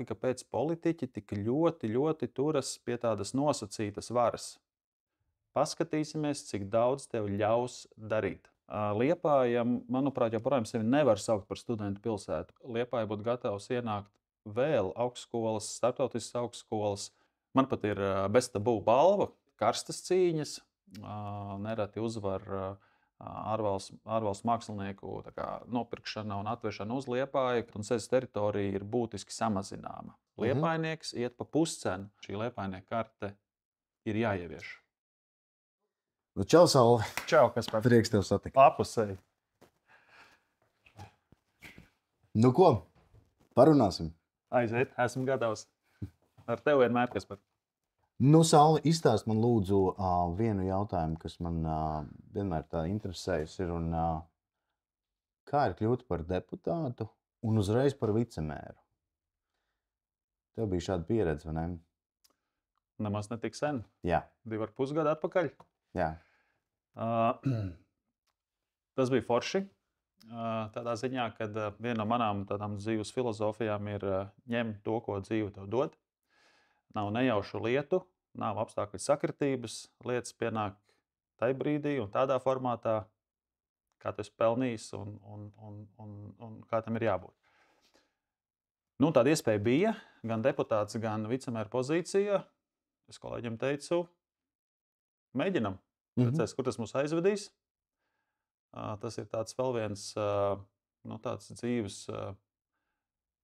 kāpēc politiķi tik ļoti turas pie tādas nosacītas varas. Paskatīsimies, cik daudz tev ļaus darīt. Liepāja, manuprāt, joprojām sevi nevar saukt par studentu pilsētu. Liepāja būtu gatavs ienākt vēl augstskolas, starptautiskas augstskolas. Man pat ir bez tabū balva, karstas cīņas, nereti uzvar ārvalstu mākslinieku nopirkšana un atvešana uz Liepāju, un sēdes teritorija ir būtiski samazināma. Liepainieks iet pa puscenu. Šī liepainieka karte ir jāievieš. Nu, čau, Sauli. Čau, kas par Prieks tev satikt. apusēji. Nu ko, parunāsim. Aiziet, esmu gatavs. Ar tevi vienmēr, kas par. Nu, Sauli, izstāst man lūdzu vienu jautājumu, kas man vienmēr tā interesējas ir, un kā ir kļūt par deputātu un uzreiz par vicemēru? Tev bija šāda pieredze, vai ne? Nemaz netik sen. Jā, 2,5 gadu atpakaļ. jā. Tas bija forši. Tādā ziņā, ka viena no manām tādām dzīves filozofijām ir ņemt to, ko dzīve tev dod. Nav nejaušu lietu, nav apstākļu sakritības. Lietas pienāk tajā brīdī un tādā formātā, kā tu esi pelnījis un kā tam ir jābūt. Nu, tāda iespēja bija gan deputāts, gan vicemēra pozīcija. Es kolēģiem teicu, mēģinam. Redzēs, kur tas mūs aizvedīs. Tas ir tāds vēl viens tāds dzīves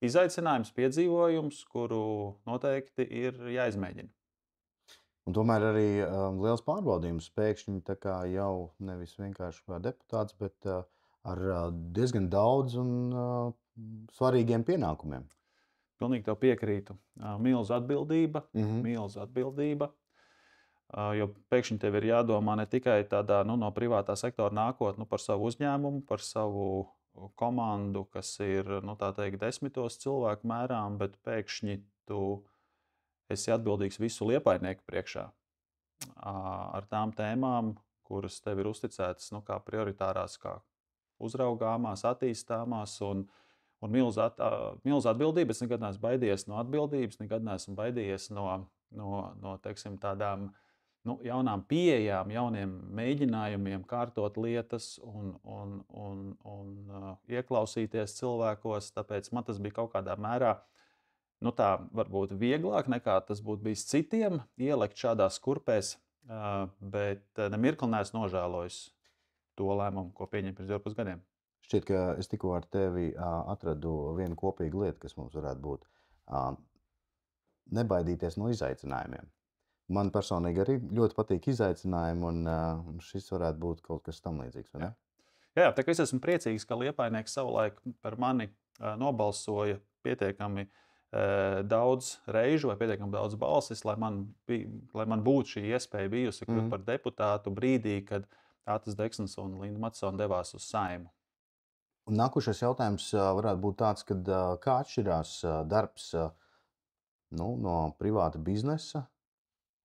izaicinājums, piedzīvojums, kuru noteikti ir jāizmēģina. Un tomēr arī liels pārbaudījums pēkšņi tā kā jau nevis vienkārši kā deputāts, bet ar diezgan daudz un svarīgiem pienākumiem. Pilnīgi tev piekrītu. Milzu atbildība, milzu atbildība. Jo pēkšņi tev ir jādomā ne tikai tādā no privātā sektora nākot par savu uzņēmumu, par savu komandu, kas ir tā teikt, 10 cilvēku mērām, bet pēkšņi tu esi atbildīgs visu liepainieku priekšā ar tām tēmām, kuras tev ir uzticētas kā prioritārās, kā uzraugāmās, attīstāmās un milzu atbildība. Es nekad neesmu baidījies no atbildības, nekad neesmu baidījies no teiksim, tādām jaunām pieejām, jauniem mēģinājumiem kārtot lietas un ieklausīties cilvēkos. Tāpēc man tas bija kaut kādā mērā tā varbūt vieglāk nekā tas būtu bijis citiem ielikt šādās kurpēs, bet nemirkli neesmu nožēlojis to lēmumu, ko pieņem pirms 2,5 gadiem. Šķiet, ka es tikko ar tevi atradu vienu kopīgu lietu, kas mums varētu būt. Nebaidīties no izaicinājumiem. Man personīgi arī ļoti patīk izaicinājumi, un šis varētu būt kaut kas tam līdzīgs, vai ne? Jā, tā kā es esmu priecīgs, ka Liepainieks savulaik par mani nobalsoja pietiekami daudz reižu vai pietiekami daudz balsis, lai man būtu šī iespēja bijusi kļūt par deputātu brīdī, kad Atis Deksnis un Linda Matsone devās uz Saeimu. Un nākošais jautājums varētu būt tāds, kā atšķirās darbs no privāta biznesa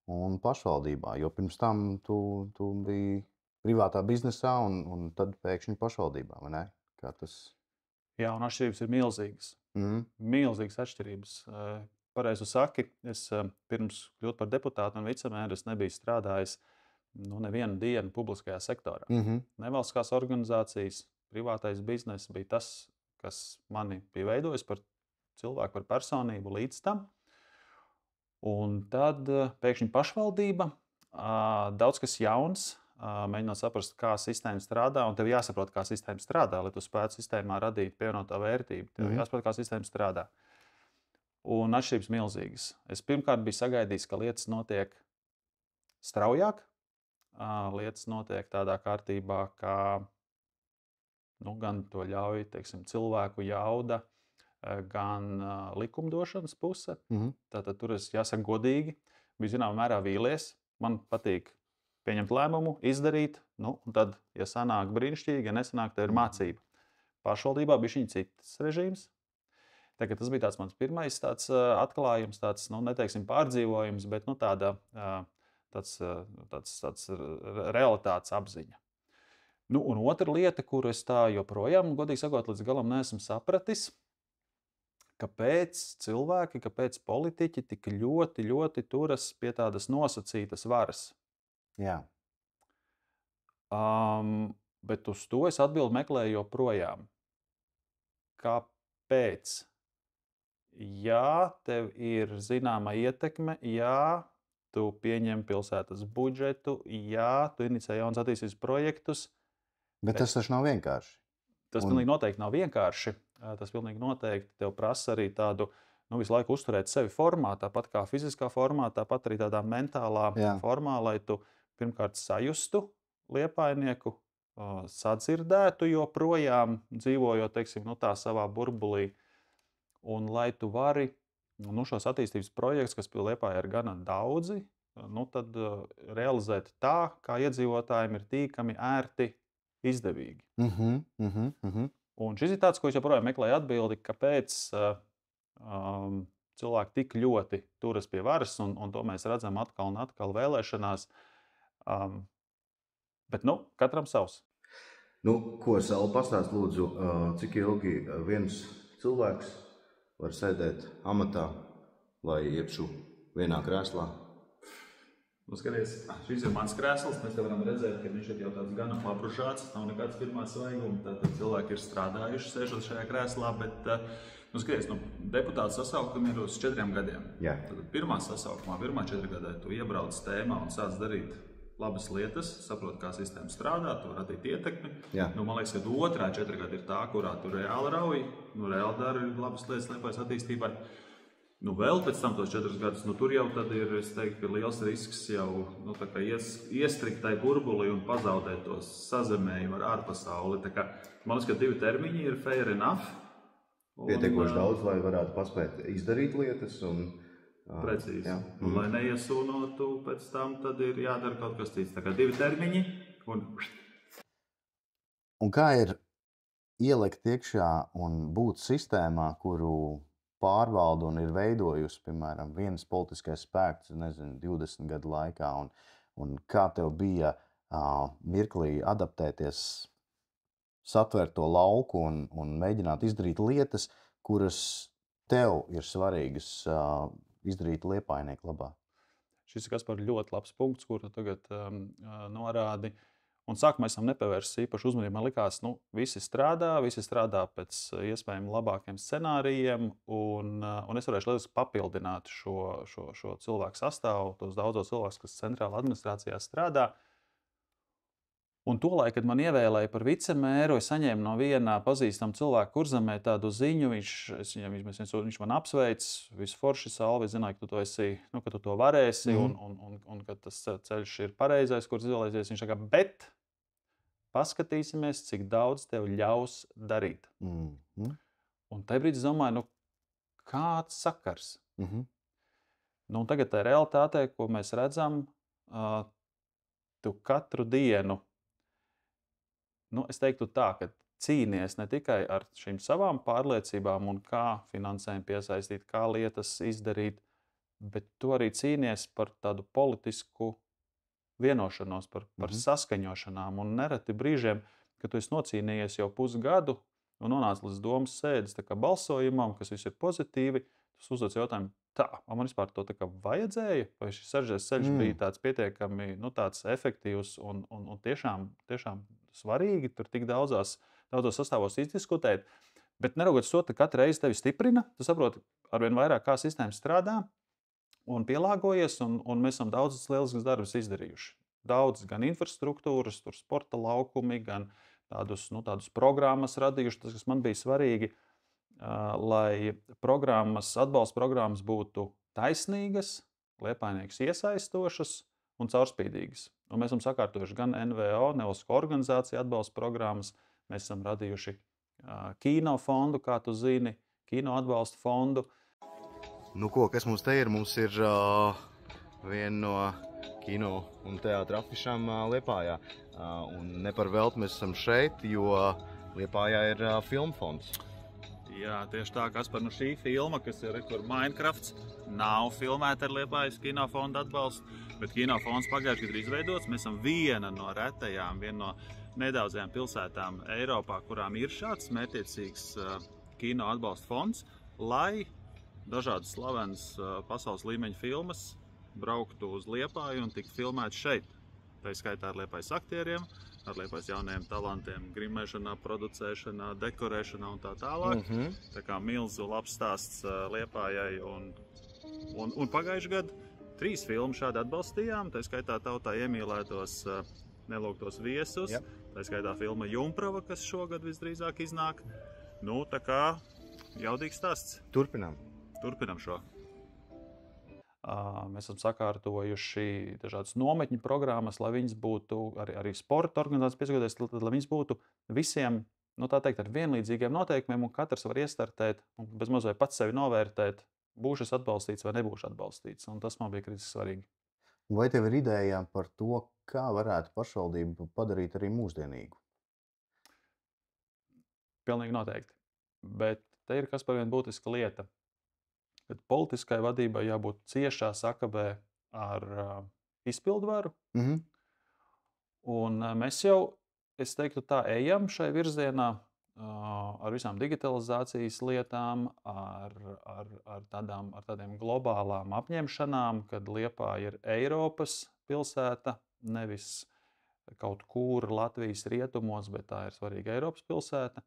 un pašvaldībā, jo pirms tam tu biji privātā biznesā un tad pēkšņi pašvaldībā, vai ne? Kā tas? Jā, un atšķirības ir milzīgas. Milzīgas atšķirības. Pareizi saki, es pirms kļūt par deputātu un vicemēru es nebiju strādājis nevienu dienu publiskajā sektorā. Nevalstiskās organizācijas, privātais bizness bija tas, kas mani bija veidojis par cilvēku, par personību līdz tam. Un tad pēkšņi pašvaldība, daudz kas jauns, mēģinot saprast, kā sistēma strādā, un tev jāsaprot, kā sistēma strādā, lai tu spētu sistēmā radīt pievienotā vērtību. Tev jāsaprot, kā sistēma strādā. Un atšķirības milzīgas. Es pirmkārt biju sagaidījis, ka lietas notiek straujāk, lietas notiek tādā kārtībā, kā gan to ļauj, teiksim, cilvēku jauda, gan likumdošanas puse. Tātad tur es jāsaka godīgi, biju zināmā mērā vīlies. Man patīk pieņemt lēmumu, izdarīt, un tad, ja sanāk brīnišķīgi, ja nesanāk, tad ir mācība. Pašvaldībā bija šī cits režīms. Tagad tas bija tāds mans pirmais tāds atklājums, tāds, neteiksim pārdzīvojums, bet tāds realitātes apziņa. Un otra lieta, kuru es tā joprojām, godīgi sakot, līdz galam neesmu sapratis, kāpēc cilvēki, kāpēc politiķi tik ļoti turas pie tādas nosacītas varas. Jā. Bet uz to es atbildi meklēju joprojām. Kāpēc? Jā, tev ir zināma ietekme, jā, tu pieņem pilsētas budžetu, jā, tu inicē jaunas attīstības projektus. Bet tas taču nav vienkārši. Tas pilnīgi noteikti nav vienkārši. Tas pilnīgi noteikti tev prasa arī tādu visu laiku uzturēt sevi formā, tāpat kā fiziskā formā, tāpat arī tādā mentālā formā, lai tu pirmkārt sajustu Liepājnieku, sadzirdētu joprojām, dzīvojot, teiksim, tā savā burbulī. Un lai tu vari šos attīstības projektus, kas pie Liepājā ir gana daudzi, tad realizēt tā, kā iedzīvotājiem ir tīkami, ērti, izdevīgi. Un šis ir tāds, ko es joprojām meklēju atbildi, kāpēc cilvēki tik ļoti turas pie varas, un to mēs redzam atkal un atkal vēlēšanās. Bet, katram savs. Ko Saula pastāst, lūdzu, cik ilgi viens cilvēks var sēdēt amatā, lai iepšu vienā krēslā? Skaties, šis ir mans krēsls. Mēs te varam redzēt, ka viņš ir jau tāds gana pabružāts. Nav nekāds pirmā svaiguma. Tātad cilvēki ir strādājuši, sēžot šajā krēslā. Bet, skaties, deputāta sasaukumi ir uz 4 gadiem. Jā. Tad pirmā sasaukumā, pirmā 4 gadē tu iebrauc tēmā un sāc darīt labas lietas, saproti, kā sistēma strādā, tu var radīt ietekmi. Man liekas, ka otrā 4 gadi ir tā, kurā tu reāli rauj, reāli dari labas lietas Liepājas attīstībai. Vēl pēc tam tos 4 gadus, tur jau tad ir, es teiktu, liels risks jau iestrikt tai burbulī un pazaudēt to sazemējumu ar ārpasauli. Man liekas, ka 2 termiņi ir fair enough. Pietiekoši daudz, lai varētu paspēt izdarīt lietas un... Precīzi. Un, lai neiesūnotu pēc tam, tad ir jādara kaut kas cits. 2 termiņi un... Un kā ir ielikt iekšā un būt sistēmā, kuru pārvalda un ir veidojusi, piemēram, viens politiskais spēks, 20 gadu laikā, un kā tev bija mirklī adaptēties, satvert to lauku un mēģināt izdarīt lietas, kuras tev ir svarīgas izdarīt Liepājnieku labā? Šis ir Kaspar ļoti labs punkts, kuru tagad norādi. Un sākumā esam nepievērsis īpaši uzmanību. Man likās, visi strādā pēc iespējami labākiem scenārijiem, un es varēšu lieliski papildināt šo cilvēku sastāvu, tos daudzos cilvēkus, kas centrāla administrācijā strādā. Un tolaik, kad man ievēlēja par vicemēru, es saņēmu no viena pazīstama cilvēka Kurzemē tādu ziņu. Viņš man apsveic, visu forši, Salvi, zināju, ka tu to esi, ka tu to varēsi, un ka tas ceļš ir pareizais, kurš izvēlēsies. Viņš saka, bet paskatīsimies, cik daudz tev ļaus darīt. Un tajā brīdī es domāju, kāds sakars? Tagad tā realitātē, ko mēs redzam, tu katru dienu, es teiktu tā, ka cīnies ne tikai ar šīm savām pārliecībām un kā finansējumu piesaistīt, kā lietas izdarīt, bet tu arī cīnies par tādu politisku vienošanos, par saskaņošanām. Un nereti brīžiem, kad tu esi nocīnījies jau pusgadu un nonāc līdz domas sēdes balsojumam, kas viss ir pozitīvi, tu uzdod jautājumu, man vispār to vajadzēja? Vai šis sarežģītais ceļš bija tāds pietiekami tāds efektīvs un tiešām svarīgi tur tik daudzos sastāvos izdiskutēt? Bet neraugoties to, katru reizi tevi stiprina, tu saproti arvien vairāk, kā sistēma strādā un pielāgojies, un mēs esam daudzas lieliskas darbus izdarījuši. Daudz gan infrastruktūras, tur sporta laukumi, gan tādus programmas radījuši, tas, kas man bija svarīgi, lai atbalsta programmas būtu taisnīgas, Liepājniekus iesaistošas un caurspīdīgas. Un mēs esam sakārtojuši gan NVO, nevalstisko organizāciju atbalsta programmas, mēs esam radījuši kino fondu, kā tu zini, kino atbalsta fondu. Kas mums te ir? Mums ir viena no kino un teātra afišām Liepājā. Un ne par velti mēs esam šeit, jo Liepājā ir filmu fonds. Jā, tieši tā, Kaspar, šī filma, kas ir Minecrafts, nav filmēta ar Liepājas kinofonda atbalstu, bet kinofonds pagājuši gadu izveidots. Mēs esam viena no retajām, viena no nedaudzajām pilsētām Eiropā, kurām ir šāds mērķiecīgs kino atbalsta fonds. lai dažādas slavenas pasaules līmeņa filmas brauktu uz Liepāju un tiktu filmētas šeit. Tā skaitā ar Liepājas aktieriem, ar Liepājas jauniem talantiem, grimēšanā, producēšanā, dekorēšanā un tā tālāk. Tā kā milzu labs stāsts Liepājai. Un pagājuši gadu 3 filmas šādi atbalstījām, tā skaitā tautā iemīlētos nelūgtos viesus, tā skaitā filma Jumprava, kas šogad visdrīzāk iznāk. Nu, tā kā jaudīgs stāsts. Turpinam šo. Mēs esam sakārtojuši dažādas nometņu programmas, lai viņas būtu arī sporta organizācijas piesakoties, lai viņas būtu visiem, nu tā teikt, ar vienlīdzīgiem noteikumiem, un katrs var iestartēt un bez mazliet pats sevi novērtēt, būšu es atbalstīts vai nebūšu atbalstīts. Un tas man bija kritiski svarīgi. Vai tev ir ideja par to, kā varētu pašvaldību padarīt arī mūsdienīgu? Pilnīgi noteikti. Bet te ir kas par vienu būtiska lieta. Kad politiskai vadībai jābūt ciešā sakabē ar izpildvaru. Un mēs jau, es teiktu tā, ejam šai virzienā ar visām digitalizācijas lietām, ar tādiem globālām apņemšanām, kad Liepāja ir Eiropas pilsēta, nevis kaut kur Latvijas rietumos, bet tā ir svarīga Eiropas pilsēta.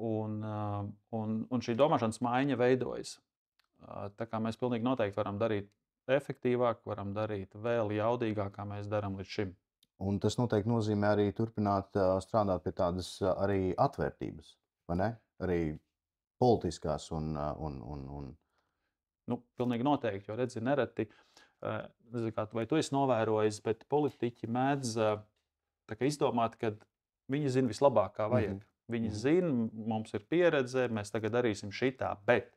Un šī domāšanas maiņa veidojas. Tā kā mēs pilnīgi noteikti varam darīt efektīvāk, varam darīt vēl jaudīgāk, kā mēs darām līdz šim. Un tas noteikti nozīmē arī turpināt strādāt pie tādas arī atvērtības, vai ne? Arī politiskās un... Nu, pilnīgi noteikti, jo redzi, nereti, vai tu esi novērojis, bet politiķi mēdz izdomāt, ka viņi zina vislabāk, kā vajag. Viņi zina, mums ir pieredze, mēs tagad darīsim šitā, bet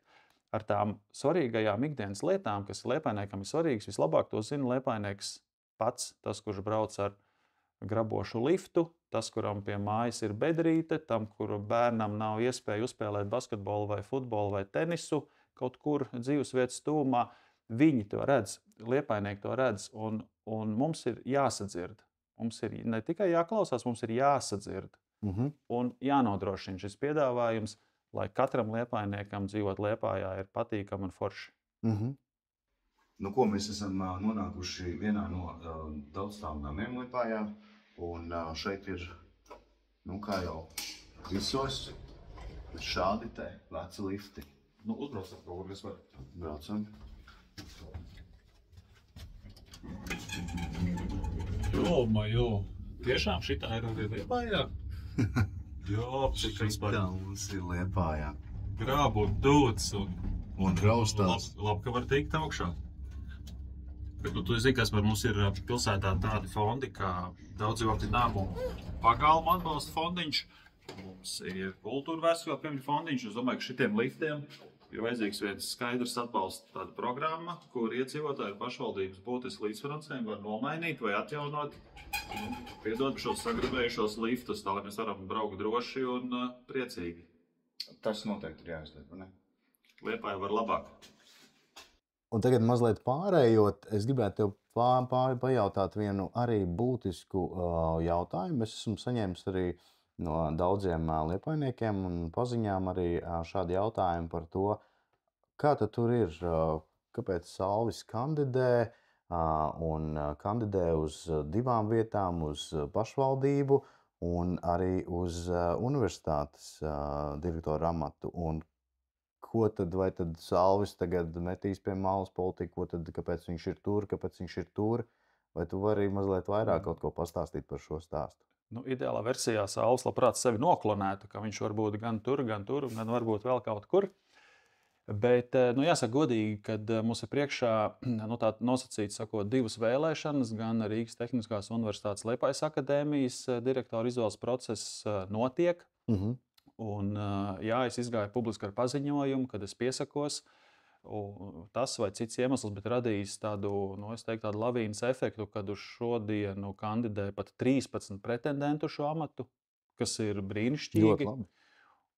ar tām svarīgajām ikdienas lietām, kas liepājniekam ir svarīgas, vislabāk to zina liepājnieks pats, tas, kurš brauc ar grabošu liftu, tas, kuram pie mājas ir bedrīte, tam, kuru bērnam nav iespēja uzspēlēt basketbolu vai futbolu vai tenisu kaut kur dzīvesvietas tuvumā. Viņi to redz, liepājnieki to redz, un mums ir jāsadzird. Mums ir ne tikai jāklausās, mums ir jāsadzird. Un jānodrošina šis piedāvājums, lai katram liepājniekam dzīvot Liepājā ir patīkami un forši. Nu, ko mēs esam nonākuši vienā no daudzstāvu namiem Liepājā, un šeit ir, nu, kā jau visos, šādi te veci lifti. Nu, uzbraucam, kaut kur mēs varam. Braucam. Jo, tiešām šitā ir arī Liepājā? Jā, šitā mums ir Liepājā. Grābu un dūts un raustās. Labi, ka var tikt augšā. Bet tu zini, kas par mums ir pilsētā tādi fondi, kā Daudzdzīvokļu namu pagalma atbalsta fondiņš. Mums ir kultūra vēstures piemēra fondiņš. Es domāju, ka šitiem liftiem ir vajadzīgs viens skaidrs atbalsta tāda programma, kur iedzīvotāji pašvaldības būtiski līdzfinansējumu var nomainīt vai atjaunot, piedot šos sagrabējušos liftus, tā lai mēs varam braukt droši un priecīgi. Tas noteikti ir jāizdara, vai ne? Liepāja var labāk. Un tagad mazliet pārējot, es gribētu tev pajautāt vienu arī būtisku jautājumu. Es esmu saņēmis arī no daudziem liepājniekiem un paziņām arī šādi jautājumi par to, kā tad tur ir, kāpēc Salvis kandidē un kandidē uz 2 vietām, uz pašvaldību un arī uz universitātes direktora amatu. Un ko tad, vai tad Salvis tagad metīs pie malas politiku, kāpēc viņš ir tur, kāpēc viņš ir tur? Vai tu vari mazliet vairāk kaut ko pastāstīt par šo stāstu? Nu, ideālā versijā Salvis labprāt sevi noklonētu, ka viņš var būt gan tur, gan varbūt vēl kaut kur. Bet, nu, jāsaka godīgi, kad mums ir priekšā, nu, tā nosacīt sakot, 2 vēlēšanas, gan Rīgas Tehniskās universitātes Liepājas akadēmijas direktora izvēles process notiek. Un, jā, es izgāju publiski ar paziņojumu, kad es piesakos. Tas vai cits iemesls, bet radījis tādu, nu, es teiktu, tādu lavīnas efektu, kad uz šodienu kandidē pat 13 pretendentu šo amatu, kas ir brīnišķīgi.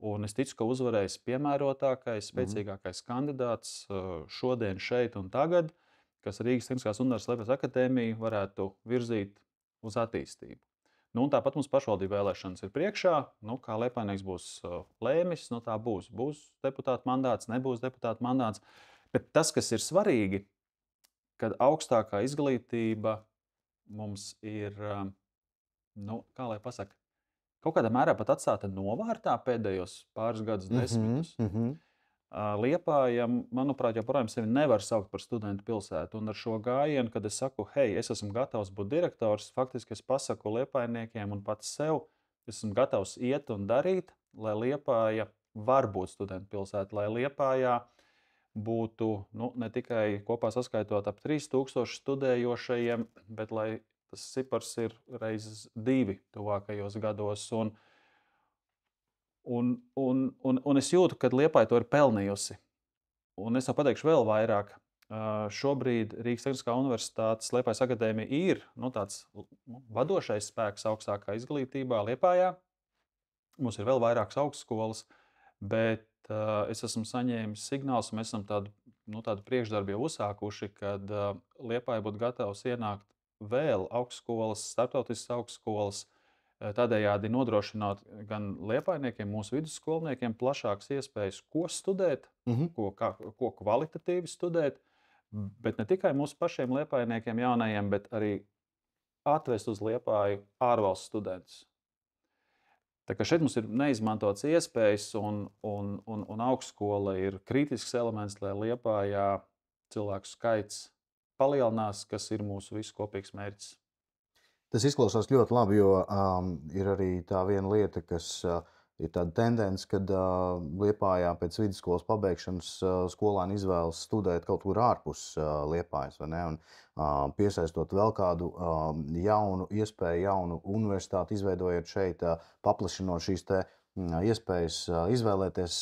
Un es ticu, ka uzvarēs piemērotākais, spēcīgākais kandidāts šodien, šeit un tagad, kas Rīgas Tehniskās universitātes Liepājas akadēmiju varētu virzīt uz attīstību. Nu, un tāpat mums pašvaldību vēlēšanas ir priekšā. Nu, kā Liepājnieks būs lēmis, nu, tā būs. Būs deputāta mandāts, nebūs deputāta mandāts. Bet tas, kas ir svarīgi, kad augstākā izglītība mums ir, nu, kā lai pasaka, kaut kādā mērā pat atstāta novārtā pēdējos pāris gadus desmitus. Liepāja, manuprāt, joprojām sevi nevar saukt par studentu pilsētu. Un ar šo gājienu, kad es saku, hei, es esmu gatavs būt direktors, faktiski es pasaku liepājniekiem un pats sev, es esmu gatavs iet un darīt, lai Liepāja var būt studentu pilsēta, lai Liepājā būtu ne tikai kopā saskaitot ap 3000 studējošajiem, bet lai tas cipars ir reizes 2 tuvākajos gados. Un es jūtu, ka Liepāja to ir pelnījusi. Un es jau pateikšu vēl vairāk. Šobrīd Rīgas Tehniskā universitātes Liepājas akadēmija ir tāds vadošais spēks augstākā izglītībā Liepājā. Mums ir vēl vairākas augstskolas, bet es esmu saņēmis signālus, un mēs esam tādu priekšdarbu jau uzsākuši, kad Liepāja būtu gatavs ienākt vēl augstskolas, starptautiskas augstskolas, tādējādi nodrošināt gan liepājniekiem, mūsu vidusskolniekiem plašākas iespējas, ko studēt, ko kvalitatīvi studēt, bet ne tikai mūsu pašiem liepājniekiem jaunajiem, bet arī atvest uz Liepāju ārvalstu studentus. Tā kā šeit mums ir neizmantotas iespējas, un augstskola ir kritisks elements, lai Liepājā cilvēku skaits palielinās, kas ir mūsu visu kopīgs mērķis. Tas izklausās ļoti labi, jo ir arī tā viena lieta, kas ir tāda tendence, kad Liepājā pēc vidusskolas pabeigšanas skolēni izvēlas studēt kaut kur ārpus Liepājas, vai ne? Un piesaistot vēl kādu jaunu iespēju, jaunu universitāti, izveidojot šeit, paplašinot šīs te iespējas izvēlēties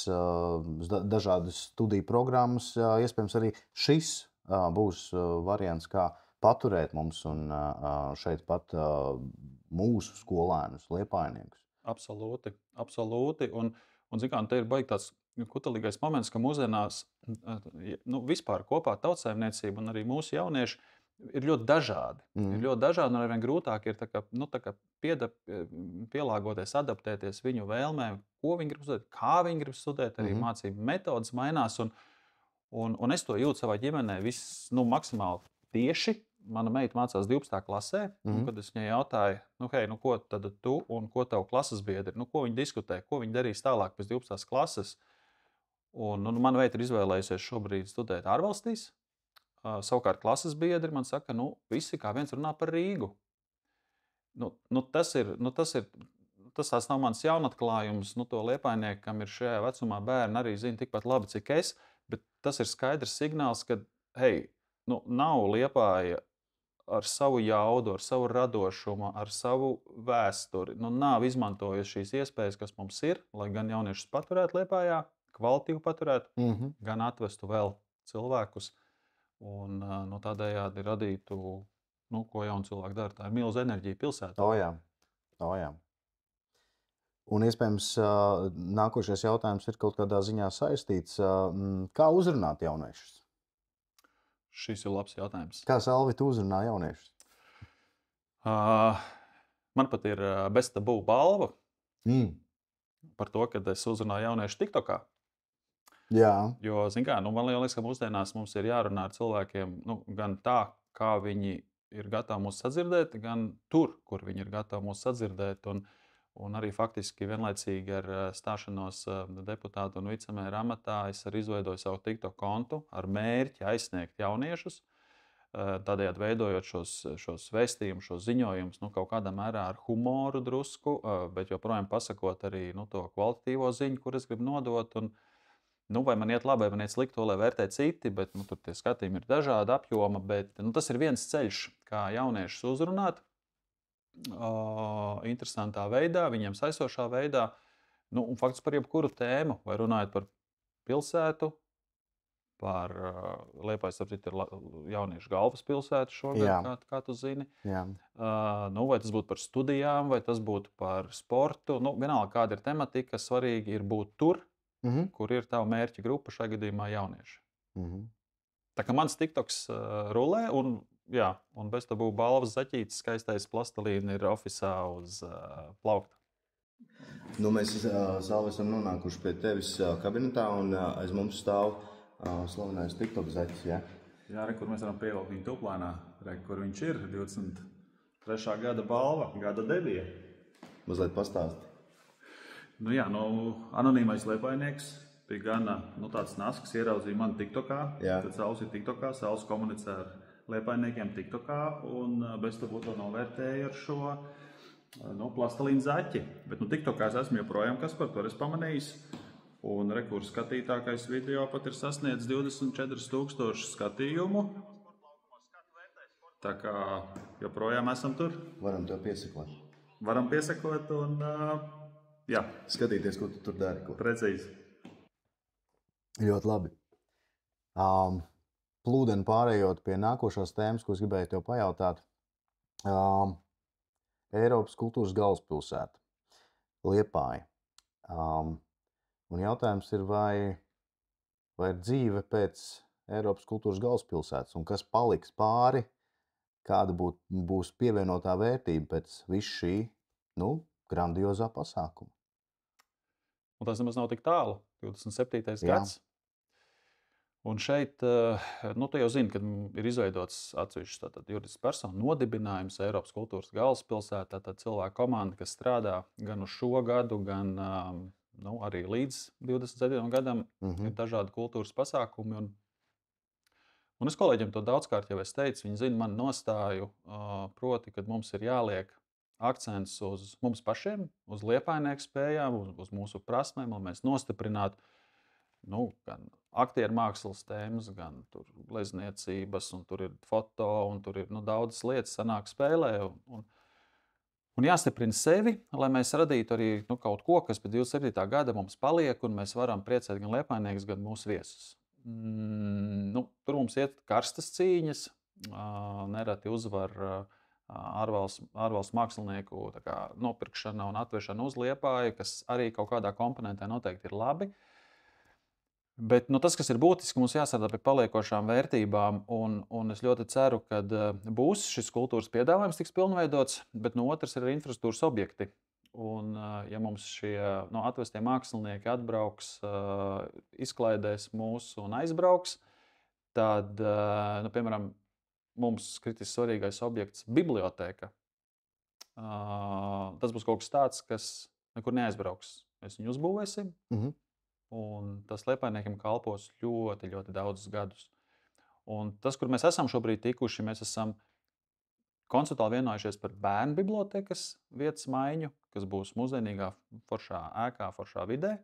dažādas studiju programmas, iespējams arī šis būs variants, kā paturēt mums un šeit pat mūsu skolēnus, liepājniekus. Absolūti, absolūti. Un zin kā, te ir baigi tāds kutelīgais moments, ka mūsdienās vispār kopā tautsaimniecība un arī mūsu jaunieši ir ļoti dažādi. Ir ļoti dažādi, un arvien grūtāk ir pielāgoties, adaptēties viņu vēlmēm, ko viņi grib studēt, kā viņi grib studēt, arī mācību metodas mainās. Un es to jūtu savā ģimenē maksimāli tieši. Mana meita mācās 12. klasē, un kad es viņai jautāju, ko tad tu un ko tavu klases biedri, ko viņi diskutē, ko viņi darīs tālāk pēc 12. klases. Un mana meita ir izvēlējusies šobrīd studēt ārvalstīs. Savukārt klases biedri man saka, visi kā viens runā par Rīgu. Tas nav mans jaunatklājums, to liepājnieku, kam ir šajā vecumā bērni, arī zina tikpat labi, cik es, bet tas ir skaidrs signāls, ka, hei, nav Liepāja ar savu jaudu, ar savu radošumu, ar savu vēsturi. Nav izmantojusi šīs iespējas, kas mums ir, lai gan jauniešus paturētu Liepājā, kvalitīvi paturētu, gan atvestu vēl cilvēkus un tādējādi radītu, ko jauni cilvēki dara. Tā ir milza enerģija pilsētā. O jā. Un iespējams nākošais jautājums ir kaut kādā ziņā saistīts. Kā uzrunāt jauniešus? Šis ir labs jautājums. Kā, Salvi, tu uzrunā jauniešus? Man pat ir Best Tabū balva par to, ka es uzrunāju jauniešu TikTokā. Jā. Jo, zin kā, man liekas, ka mūsdienās mums ir jārunā ar cilvēkiem gan tā, kā viņi ir gatavi mūs sadzirdēt, gan tur, kur viņi ir gatavi mūs sadzirdēt. Un arī faktiski vienlaicīgi ar stāšanos deputātu un vicemēra amatā es arī izveidoju savu TikTok kontu ar mērķi aizsniegt jauniešus, tādējādi veidojot šos vēstījumus, šos ziņojumus, kaut kādā mērā ar humoru drusku, bet joprojām pasakot arī to kvalitatīvo ziņu, kur es gribu nodot. Un, vai man iet labi, vai man iet slikti, to lai vērtē citi, bet tur tie skatījumi ir dažādi apjoma, bet tas ir viens ceļš, kā jauniešus uzrunāt. Interesantā veidā, viņiem saistošā veidā, un faktiski par jebkuru tēmu, vai runājot par pilsētu, par Liepājas, ir jauniešu galvaspilsētu šogad, kā tu zini. Jā. Vai tas būtu par studijām, vai tas būtu par sportu. Vienalga, kāda ir tematika, svarīgi ir būt tur, kur ir tava mērķa grupa, šajā gadījumā jaunieši. Tā kā mans TikToks rulē, un jā, un bez tabū balvas zaķītis, skaistais plastelīna ir ofisā uz plaukta. Nu, mēs Salvi esam nonākuši pie tevis kabinetā, un aiz mums stāv slavenais TikTok zaķis, ja? Jā, kur mēs varam pievilkt viņu tuplēnā, kur viņš ir, 23. gada balva, gada debija. Mazliet pastāsti. Nu jā, anonīmais liepainieks bija gan tāds nasks, ieraudzīja mani TikTokā. Jā. Tad Sauls ir TikTokā, Sauls komunicē ar liepainiekiem TikTokā un bez tabū to novērtēja ar šo plastelīnu zaķi. Bet TikTokā es esmu joprojām, kas par to es pamanījis. Un rekurs skatītākais video pat ir sasniedzis 24,000 skatījumu. Tā kā joprojām esam tur. Varam to piesakot. Varam piesakot un jā. Skatīties, ko tu tur dari. Precīzi. Ļoti labi. Plūdeni pārējot pie nākošās tēmas, ko es gribēju tev pajautāt. Eiropas kultūras galvaspilsēta, Liepāja. Un jautājums ir, vai ir dzīve pēc Eiropas kultūras galvaspilsētas un kas paliks pāri, kāda būs pievienotā vērtība pēc visu šī grandiozā pasākuma. Un tas nemaz nav tik tālu, 27. gads. Un šeit, tu jau zini, kad ir izveidots atsevišķs juridisks persona nodibinājums Eiropas kultūras galvaspilsētā, tad cilvēku komanda, kas strādā gan uz šo gadu, gan arī līdz 27. gadam, ir dažādi kultūras pasākumi. Un es kolēģiem to daudzkārt jau teicu, viņi zina manu nostāju, proti, kad mums ir jāliek akcents uz mums pašiem, uz liepainieku spējām, uz mūsu prasmēm, lai mēs nostiprinātu gan aktieru mākslas tēmas, gan glezniecības, un tur ir foto, un tur ir daudzas lietas sanāk spēlē. Un jāstiprina sevi, lai mēs radītu arī kaut ko, kas pēc 27. gada mums paliek, un mēs varam priecēt gan liepainiekus, gan mūsu viesus. Tur mums iet karstas cīņas, nereti uzvar ārvalstu mākslinieku nopirkšana un atvešana uz Liepāju, kas arī kaut kādā komponentē noteikti ir labi. Bet tas, kas ir būtiski, mums jāstrādā pie paliekošām vērtībām, un es ļoti ceru, ka būs šis kultūras piedāvājums tiks pilnveidots, bet no otras ir infrastruktūras objekti. Un, ja mums šie atvestie mākslinieki atbrauks, izklaidēs mūs un aizbrauks, tad, piemēram, mums kritiski svarīgais objekts - biblioteka. Tas būs kaut kas tāds, kas nekur neaizbrauks. Mēs viņu uzbūvēsim, un tas liepainiekiem kalpos ļoti, ļoti daudzus gadus. Un tas, kur mēs esam šobrīd tikuši, mēs esam konceptuāli vienojušies par bērnu bibliotekas vietas maiņu, kas būs mūsdienīgā foršā ēkā, foršā vidē.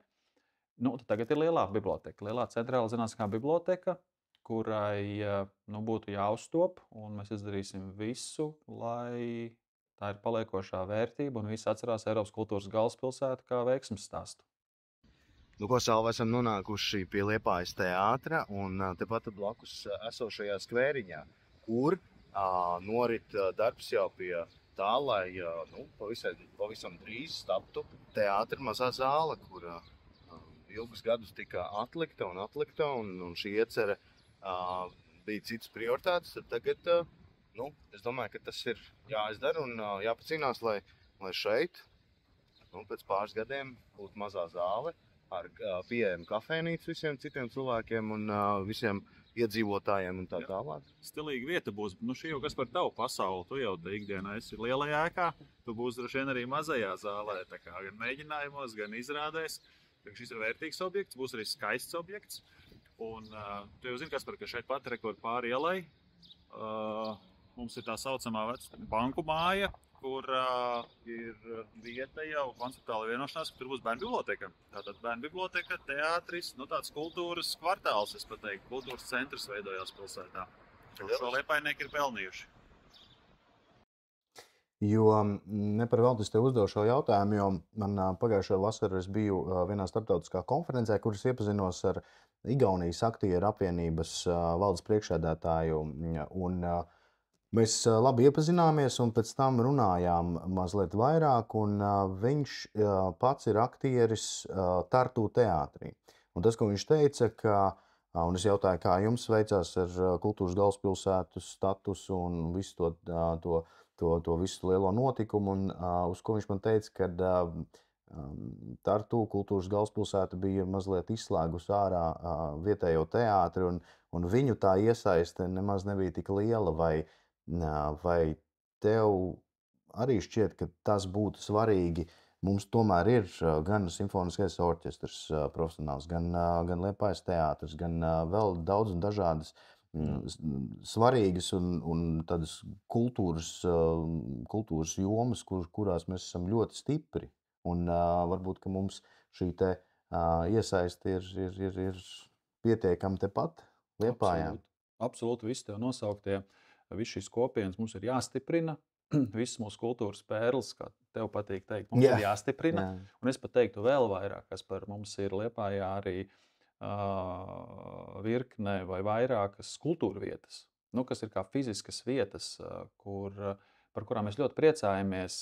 Tagad ir lielā biblioteka, lielā centrāla zinātniskā biblioteka, kurai būtu jāuztop, un mēs izdarīsim visu, lai tā ir paliekošā vērtība, un visi atcerās Eiropas kultūras galvaspilsētu kā veiksmes stāstu. Ko Salvi, esam nonākuši pie Liepājas teātra un tepat blakus esošajā skvēriņā, kur norit darbs jau pie tā, lai pavisam drīz taptu teātra mazā zāle, kur ilgus gadus tika atlikta, un šī iecerē bija citas prioritātes. Tagad es domāju, ka tas ir jāizdara un jāpacīnās, lai šeit pēc pāris gadiem būtu mazā zāle ar pieejamu kafejnīcu visiem citiem cilvēkiem un visiem iedzīvotājiem un tā tālāk. Stilīga vieta būs. Šī jau kas par tavu pasauli. Tu jau ikdienā esi lielajā ēkā, tu būsi droši vien arī mazajā zālē. Tā kā gan mēģinājumos, gan izrādēs. Šis ir vērtīgs objekts, būs arī skaists objekts. Un tu jau zini, kas par, ka šeit pat rekord pāri ielai. Mums ir tā saucamā banku māja, kur ir vieta jau konceptuāli vienošanās, ka tur būs bērnu biblioteka. Tātad bērnu biblioteka, teātris, tāds kultūras kvartāls, es pateiktu, kultūras centrs veidojās pilsētā. Šo liepainieki ir pelnījuši. Jo ne par velti es tev uzdevu šo jautājumu, jo man pagājušajā vasarā es biju vienā starptautiskā konferencē, kuras iepazinos ar Igaunijas aktieru apvienības valdes priekšsēdētāju. Un mēs labi iepazināmies un pēc tam runājām mazliet vairāk, un viņš pats ir aktieris Tartu teātrī. Un tas, ko viņš teica, ka Un es jautāju, kā jums veicās ar kultūras galvaspilsētu statusu un visu to visu lielo notikumu. Un, uz ko viņš man teica, ka Tartu kultūras galvaspilsēta bija mazliet izslēgusi ārā vietējo teātri, un viņu tā iesaiste nemaz nebija tik liela. Vai tev arī šķiet, ka tas būtu svarīgi? Mums tomēr ir gan simfoniskais orķestrs profesionāls, gan Liepājas teātris, gan vēl daudz un dažādas svarīgas un tādas kultūras jomas, kurās mēs esam ļoti stipri. Un varbūt, ka mums šī te iesaisti ir pietiekami tepat Liepājā. Absolūti, visi tev nosauktie, visi šīs kopienas mums ir jāstiprina. Visas mūsu kultūras pērles, kā tev patīk teikt, mums ir jāstiprina. Un es pat teiktu vēl vairāk, kas par mums ir Liepājā arī virkne vai vairākas kultūra vietas, kas ir kā fiziskas vietas, par kurām mēs ļoti priecājamies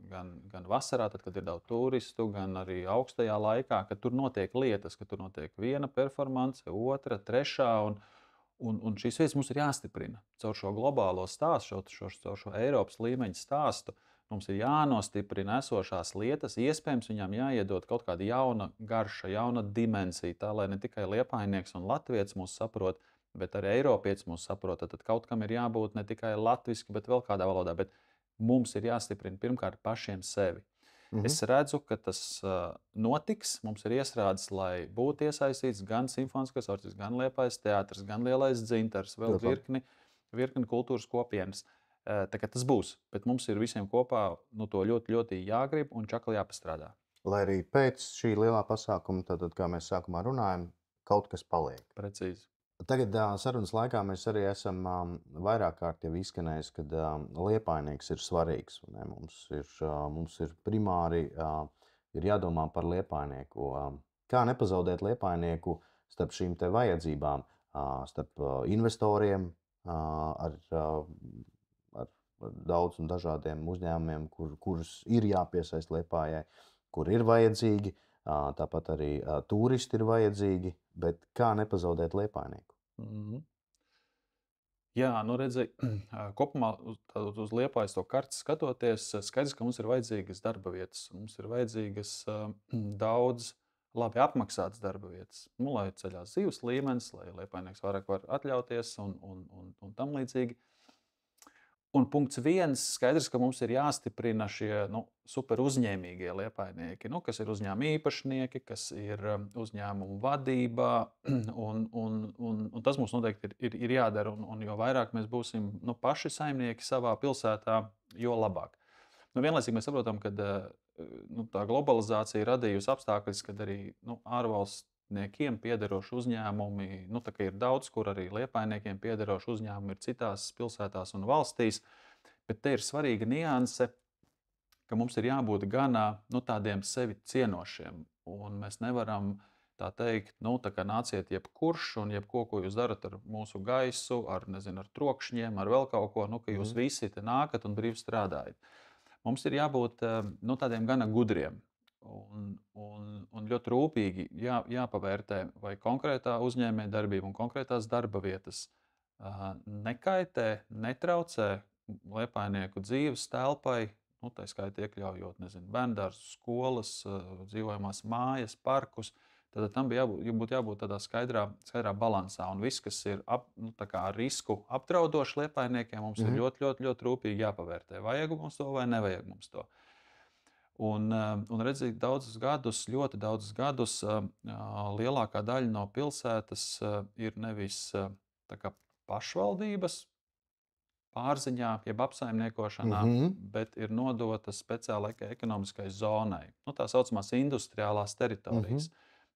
gan vasarā, tad, kad ir daudz turistu, gan arī augstajā laikā, kad tur notiek lietas, ka tur notiek viena performance, otra, trešā. Un šīs vietas mums ir jāstiprina caur šo globālo stāstu, caur šo Eiropas līmeņa stāstu. Mums ir jānostiprina esošās lietas, iespējams, viņām jāiedod kaut kāda jauna garša, jauna dimensija, tā lai ne tikai liepājnieks un latvietis mūs saprot, bet arī eiropietis mūs saprot. Tad kaut kam ir jābūt ne tikai latviski, bet vēl kādā valodā. Bet mums ir jāstiprina pirmkārt pašiem sevi. Es redzu, ka tas notiks. Mums ir iestrādes, lai būtu iesaistīts gan simfoniskais orķestris, gan Liepājas teātris, gan Lielais dzintars, vēl virkni kultūras kopienas. Tā kā tas būs, bet mums ir visiem kopā to ļoti, ļoti jāgrib un čakli jāpastrādā. Lai arī pēc šī lielā pasākuma, tad, kā mēs sākumā runājam, kaut kas paliek. Precīzi. Tagad sarunas laikā mēs arī esam vairāk kārt jau izskanējis, ka liepājnieks ir svarīgs. Mums ir primāri ir jādomā par liepājnieku. Kā nepazaudēt liepājnieku starp šīm te vajadzībām, starp investoriem, ar daudz un dažādiem uzņēmumiem, kurus ir jāpiesaist Liepājai, kur ir vajadzīgi. Tāpat arī turisti ir vajadzīgi, bet kā nepazaudēt liepājnieku? Jā, redzi, kopumā uz Liepājas to karti skatoties, skaidrs, ka mums ir vajadzīgas darba vietas. Mums ir vajadzīgas daudz labi apmaksātas darba vietas, lai ceļās dzīves līmenis, lai liepājnieks vairāk var atļauties un tam līdzīgi. Un punkts viens, skaidrs, ka mums ir jāstiprina šie super uzņēmīgie liepājnieki, kas ir uzņēmuma īpašnieki, kas ir uzņēmumu vadībā. Un tas mums noteikti ir jādara. Un jo vairāk mēs būsim paši saimnieki savā pilsētā, jo labāk. Vienlaicīgi mēs saprotam, ka tā globalizācija ir radījusi apstākļus, kad arī ārvalstniekiem piederoši uzņēmumi, ir daudz, kur arī liepājniekiem piederoši uzņēmumi ir citās pilsētās un valstīs. Bet te ir svarīga nianse, ka mums ir jābūt gan tādiem sevi cienošiem. Un mēs nevaram tā teikt, tā kā nāciet jebkurš un jebko, ko jūs darat ar mūsu gaisu, ar trokšņiem, ar vēl kaut ko, ka jūs visi te nākat un brīvi strādājat. Mums ir jābūt tādiem gana gudriem un ļoti rūpīgi jāpavērtē, vai konkrētā uzņēmējdarbība un konkrētās darba vietas nekaitē, netraucē liepājnieku dzīves telpai, tā skaitā iekļaujot bērndārzus, skolas, dzīvojamās mājas, parkus. Tad tam būtu jābūt tādā skaidrā balansā. Un viss, kas ir risku apdraudoši liepājniekiem, mums ir ļoti, ļoti, ļoti rūpīgi jāpavērtē. Vajag mums to vai nevajag mums to. Un redzēt, ļoti daudzus gadus lielākā daļa no pilsētas ir nevis pašvaldības pārziņā, jeb apsaimniekošanā, bet ir nodota speciālai ekonomiskai zonai. Tā saucamās industriālās teritorijas.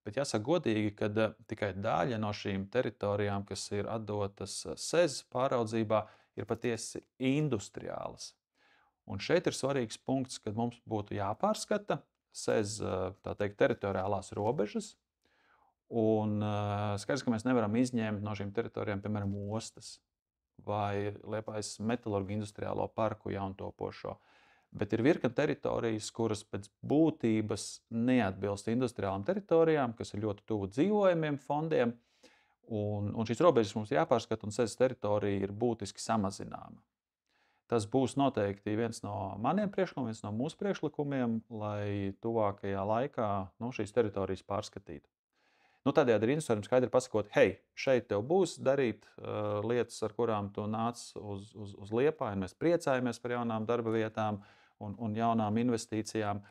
Bet jāsaka godīgi, ka tikai daļa no šīm teritorijām, kas ir atdotas SEZ pāraudzībā, ir patiesi industriālas. Un šeit ir svarīgs punkts, kad mums būtu jāpārskata SEZ teritoriālās robežas. Un skaidrs, ka mēs nevaram izņemt no šīm teritorijām, piemēram, ostas vai Liepājas metalurgu industriālo parku jauntopošo. Bet ir virkne teritorijas, kuras pēc būtības neatbilst industriālām teritorijām, kas ir ļoti tuvu dzīvojamiem fondiem. Un šīs robežas mums jāpārskata, un sēdes teritorija ir būtiski samazināma. Tas būs noteikti viens no maniem priekšlikumiem, viens no mūsu priekšlikumiem, lai tuvākajā laikā šīs teritorijas pārskatītu. Tādējādi ir investoriem skaidri pasakot, hei, šeit tev būs darīt lietas, ar kurām tu nāc uz Liepāju. Mēs priecājamies par jaunām darba vietām un jaunām investīcijām.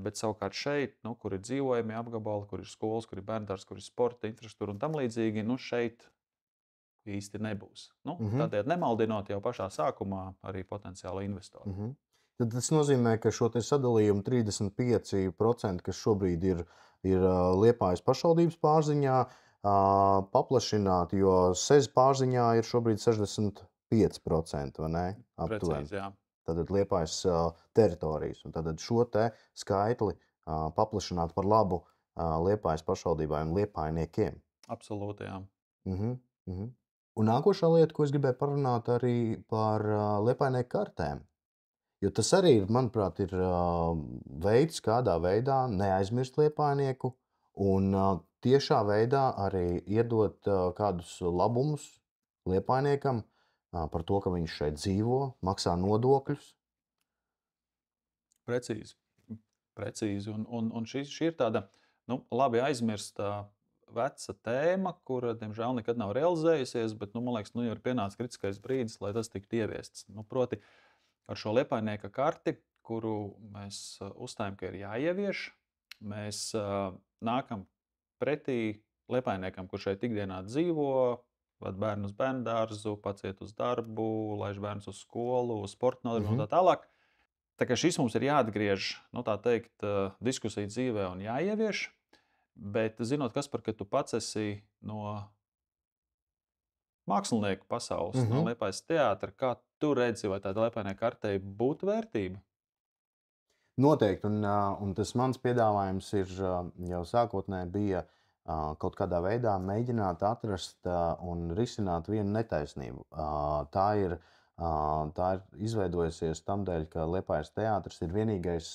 Bet savukārt šeit, kur ir dzīvojami apgabali, kur ir skolas, kur ir bērndārs, kur ir sporta infrastruktūra un tam līdzīgi, šeit īsti nebūs. Tādēļ nemaldinot jau pašā sākumā arī potenciālu investoru. Tad tas nozīmē, ka šo sadalījumu 35%, kas šobrīd ir Liepājas pašvaldības pārziņā, paplašināt, jo SEZ pārziņā ir šobrīd 65%, vai ne? Precīzi, jā. Tātad Liepājas teritorijas. Un tad šo te skaitli paplašināt par labu Liepājas pašvaldībai un liepājniekiem. Absolūti, jā. Un nākošā lieta, ko es gribēju parunāt arī par liepājnieku kartēm. Jo tas arī, manuprāt, ir veids, kādā veidā neaizmirst liepājnieku un tiešā veidā arī iedot kādus labumus liepājniekam par to, ka viņš šeit dzīvo, maksā nodokļus. Precīzi. Un šī ir tāda labi aizmirsta veca tēma, kura, diemžēl, nekad nav realizējusies, bet, man liekas, jau ir pienācis kritiskais brīdis, lai tas tiktu ieviests. Proti, ar šo liepājnieka karti, kuru mēs uzstājam, ka ir jāievieš, mēs nākam pretī liepājniekam, kurš šeit ikdienā dzīvo, ved bērnu uz bērndārzu, paciet uz darbu, laiž bērnus uz skolu, uz sporta nodarbi un tā tālāk. Tā kā šis mums ir jāatgriež, tā teikt, diskusija dzīvē un jāievieš, bet zinot, Kaspar, ka tu pats esi no mākslinieku pasaules, no Liepājas teātra, kā tu redzi, vai tāda liepājnieka kartei būtu vērtība? Noteikti, un tas mans piedāvājums ir jau sākotnēji bija kaut kādā veidā mēģināt atrast un risināt vienu netaisnību. Tā ir izveidojusies tamdēļ, ka Liepājas teātris ir vienīgais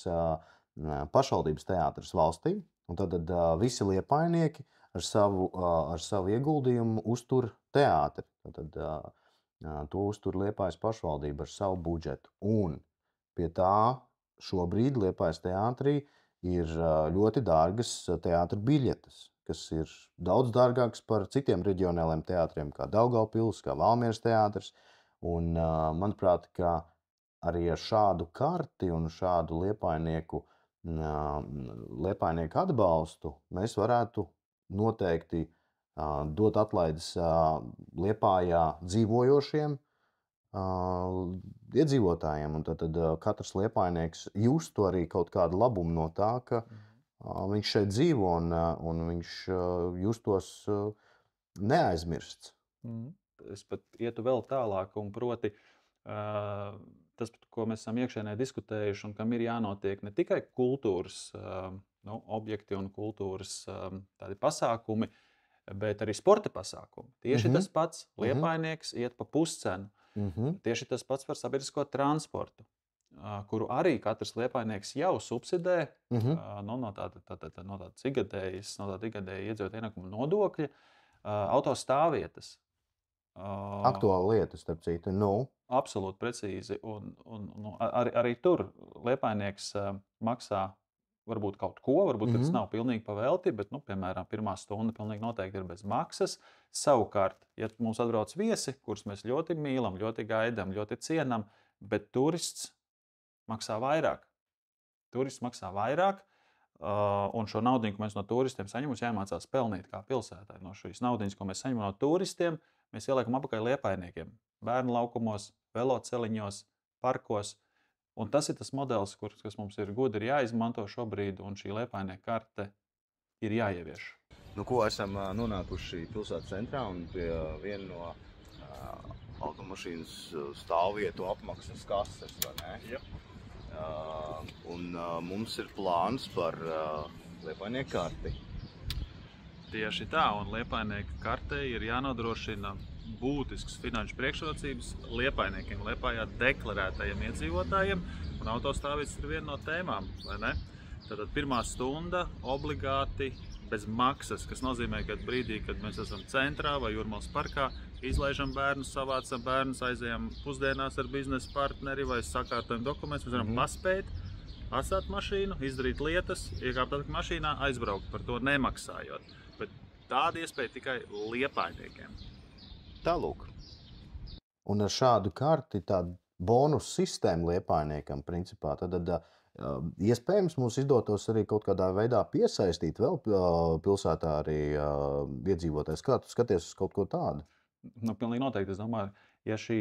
pašvaldības teātris valstī, un tad visi liepājnieki ar savu ieguldījumu uztur teātri. Tad to uztur Liepājas pašvaldība ar savu budžetu. Un pie tā šobrīd Liepājas teātrī ir ļoti dārgas teātra biļetes, kas ir daudz dārgākas par citiem reģionāliem teātriem, kā Daugavpils, kā Valmieras teātris. Un manuprāt, ka arī ar šādu karti un šādu liepājnieku atbalstu mēs varētu noteikti dot atlaides Liepājā dzīvojošiem iedzīvotājiem. Un tad katrs liepājnieks justu arī kaut kādu labumu no tā, ka viņš šeit dzīvo un viņš justos neaizmirsts. Es pat ietu vēl tālāk, un proti tas, ko mēs esam iekšēnē diskutējuši un kam ir jānotiek ne tikai kultūras objekti un kultūras tādi pasākumi, bet arī sporta pasākumi. Tieši tas pats liepājnieks iet pa puscenu. Tieši tas pats par sabiedrisko transportu, kuru arī katrs liepājnieks jau subsidē no tādas ikgadēja iedzīvotāju ienākuma nodokļa autostāvvietas. Aktuāla lieta, starp citu. Absolūti precīzi. Un arī tur liepājnieks maksā varbūt kaut ko, varbūt tas nav pilnīgi pavelti, bet, piemēram, pirmā stunda pilnīgi noteikti ir bez maksas. Savukārt, ja mums atbrauc viesi, kurus mēs ļoti mīlam, ļoti gaidām, ļoti cienam, bet turists maksā vairāk. Un šo naudu, ko mēs no turistiem saņemam, mums jāmācās pelnīt kā pilsētai. No šīs naudas, ko mēs saņemam no turistiem, mēs ieliekam apakaļ liepājniekiem. Bērnu laukumos, veloceliņos, parkos. Un tas ir tas modelis, kas mums ir gudri jāizmanto šobrīd, un šī liepājnieka karte ir jāievieš. Ko esam nonākuši pilsētas centrā un pie viena no automašīnas stāvvietu apmaksas kases, vai ne? Ja. Un mums ir plāns par liepājnieku karti. Tieši tā, un liepājnieka kartei ir jānodrošina būtisks finanšu priekšrocības liepājniekiem, Liepājā deklarētajiem iedzīvotājiem, un autostāvvietas ir viena no tēmām, vai ne? Tātad pirmā stunda obligāti bez maksas, kas nozīmē, ka brīdī, kad mēs esam centrā vai Jūrmālas parkā, izlaižam bērnus, savācam bērnus, aizejam pusdienās ar biznesa partneri vai sakārtojam dokumentus, mēs varam paspēt, atstāt mašīnu, izdarīt lietas, iekāpt atpakaļ mašīnā, aizbraukt, par to nemaksājot. Bet tāda iespēja tikai liepājniekiem. Tālūk. Un ar šādu karti, tādu bonus sistēmu liepājniekam, principā, tad iespējams mums izdotos arī kaut kādā veidā piesaistīt vēl pilsētā arī iedzīvotājs. Kā tu skaties uz kaut ko tādu? Nu, pilnīgi noteikti. Es domāju, ja šī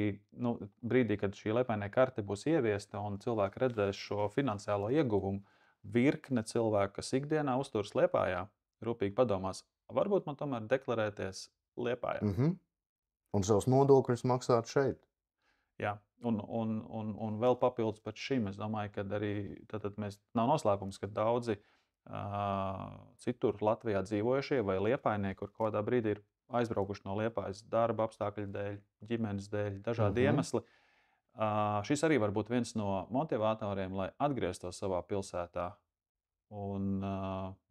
brīdī, kad šī liepājnieka karte būs ieviesta un cilvēki redzēs šo finansiālo ieguvumu, virkne cilvēku, kas ikdienā uzturas Liepājā, rūpīgi padomās, varbūt man tomēr deklarēties Liepājā. Un savus nodokļus maksāt šeit. Jā, un vēl papildus pat šim, es domāju, ka arī nav noslēpums, ka daudzi citur Latvijā dzīvojušie vai liepājnieki, kur kādā brīdī ir aizbraukuši no Liepājas darba apstākļu dēļ, ģimenes dēļ, dažādi iemesli. Šis arī var būt viens no motivatoriem, lai atgrieztos savā pilsētā un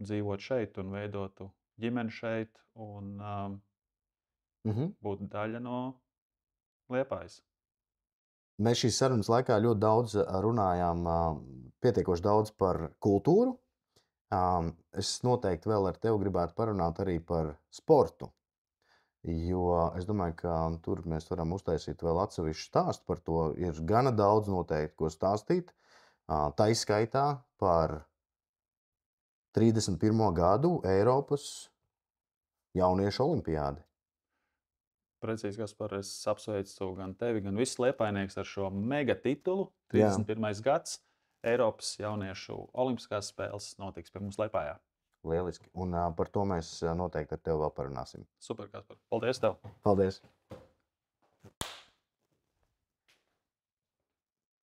dzīvot šeit un veidotu ģimeni šeit un būt daļa no Liepājas. Mēs šīs sarunas laikā ļoti daudz runājām, pietiekoši daudz par kultūru. Es noteikti vēl ar tevi gribētu parunāt arī par sportu, jo es domāju, ka tur mēs varam uztaisīt vēl atsevišķu stāstu par to. Ir gana daudz noteikti, ko stāstīt. Tā izskaitā par 31. gadu Eiropas jauniešu olimpiādi. Precīzi, Gaspar, es apsveicu gan tevi, gan visus liepājniekus ar šo mega titulu. 31. gads Eiropas jauniešu olimpiskās spēles notiks pie mums Liepājā. Lieliski. Un par to mēs noteikti ar tevi vēl parunāsim. Super, Gaspar. Paldies tev! Paldies!